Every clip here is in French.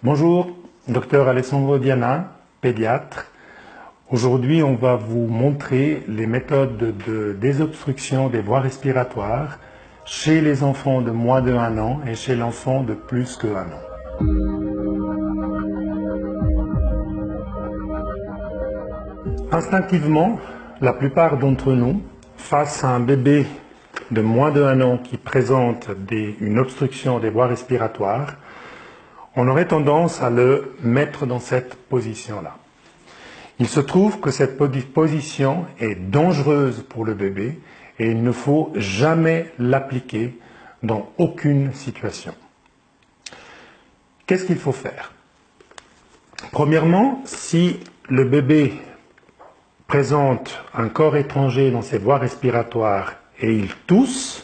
Bonjour, docteur Alessandro Diana, pédiatre. Aujourd'hui, on va vous montrer les méthodes de désobstruction des voies respiratoires chez les enfants de moins de 1 an et chez l'enfant de plus que 1 an. Instinctivement, la plupart d'entre nous, face à un bébé de moins de 1 an qui présente une obstruction des voies respiratoires, on aurait tendance à le mettre dans cette position-là. Il se trouve que cette position est dangereuse pour le bébé et il ne faut jamais l'appliquer dans aucune situation. Qu'est-ce qu'il faut faire? Premièrement, si le bébé présente un corps étranger dans ses voies respiratoires et il tousse,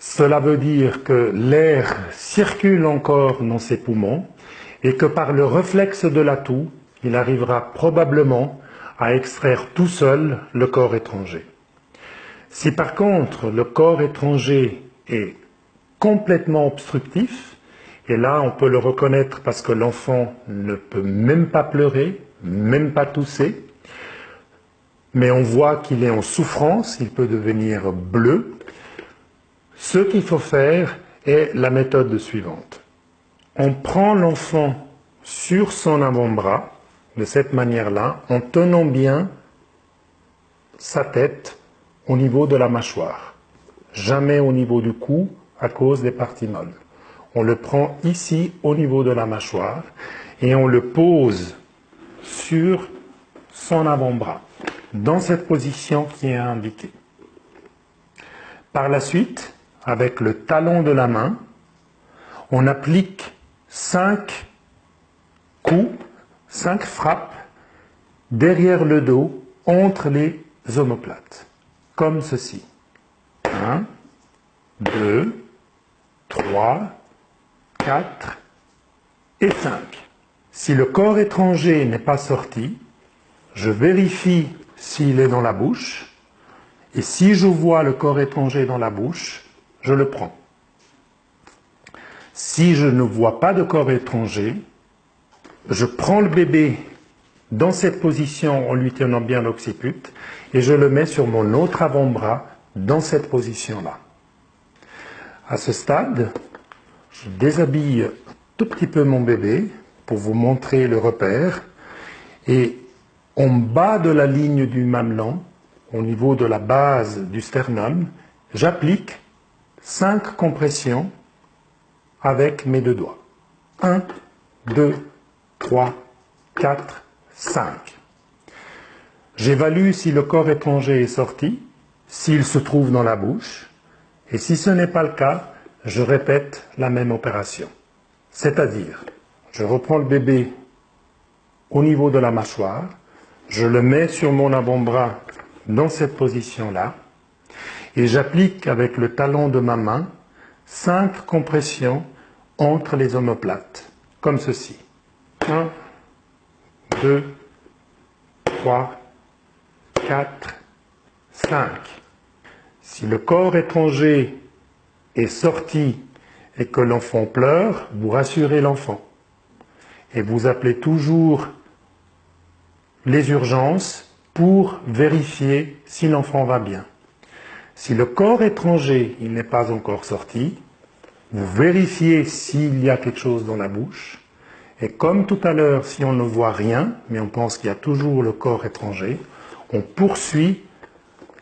cela veut dire que l'air circule encore dans ses poumons et que par le réflexe de la toux, il arrivera probablement à extraire tout seul le corps étranger. Si par contre le corps étranger est complètement obstructif, et là on peut le reconnaître parce que l'enfant ne peut même pas pleurer, même pas tousser, mais on voit qu'il est en souffrance, il peut devenir bleu. Ce qu'il faut faire est la méthode suivante. On prend l'enfant sur son avant-bras, de cette manière-là, en tenant bien sa tête au niveau de la mâchoire. Jamais au niveau du cou à cause des parties molles. On le prend ici au niveau de la mâchoire et on le pose sur son avant-bras, dans cette position qui est indiquée. Par la suite, avec le talon de la main, on applique 5 coups, 5 frappes derrière le dos, entre les omoplates, comme ceci. 1, 2, 3, 4 et 5. Si le corps étranger n'est pas sorti, je vérifie s'il est dans la bouche, et si je vois le corps étranger dans la bouche, je le prends. Si je ne vois pas de corps étranger, je prends le bébé dans cette position en lui tenant bien l'occiput et je le mets sur mon autre avant-bras dans cette position-là. À ce stade, je déshabille un tout petit peu mon bébé pour vous montrer le repère et en bas de la ligne du mamelon, au niveau de la base du sternum, j'applique 5 compressions avec mes 2 doigts. 1, 2, 3, 4, 5. J'évalue si le corps étranger est sorti, s'il se trouve dans la bouche, et si ce n'est pas le cas, je répète la même opération. C'est-à-dire, je reprends le bébé au niveau de la mâchoire, je le mets sur mon avant-bras dans cette position-là, et j'applique avec le talon de ma main 5 compressions entre les omoplates, comme ceci. 1, 2, 3, 4, 5. Si le corps étranger est sorti et que l'enfant pleure, vous rassurez l'enfant. Et vous appelez toujours les urgences pour vérifier si l'enfant va bien. Si le corps étranger n'est pas encore sorti, vous vérifiez s'il y a quelque chose dans la bouche. Et comme tout à l'heure, si on ne voit rien, mais on pense qu'il y a toujours le corps étranger, on poursuit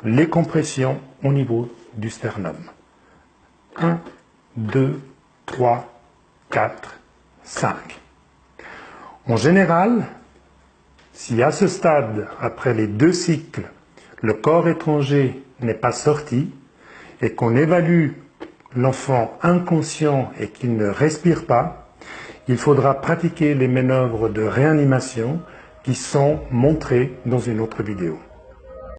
les compressions au niveau du sternum. 1, 2, 3, 4, 5. En général, si à ce stade, après les 2 cycles, le corps étranger n'est pas sorti et qu'on évalue l'enfant inconscient et qu'il ne respire pas, il faudra pratiquer les manœuvres de réanimation qui sont montrées dans une autre vidéo.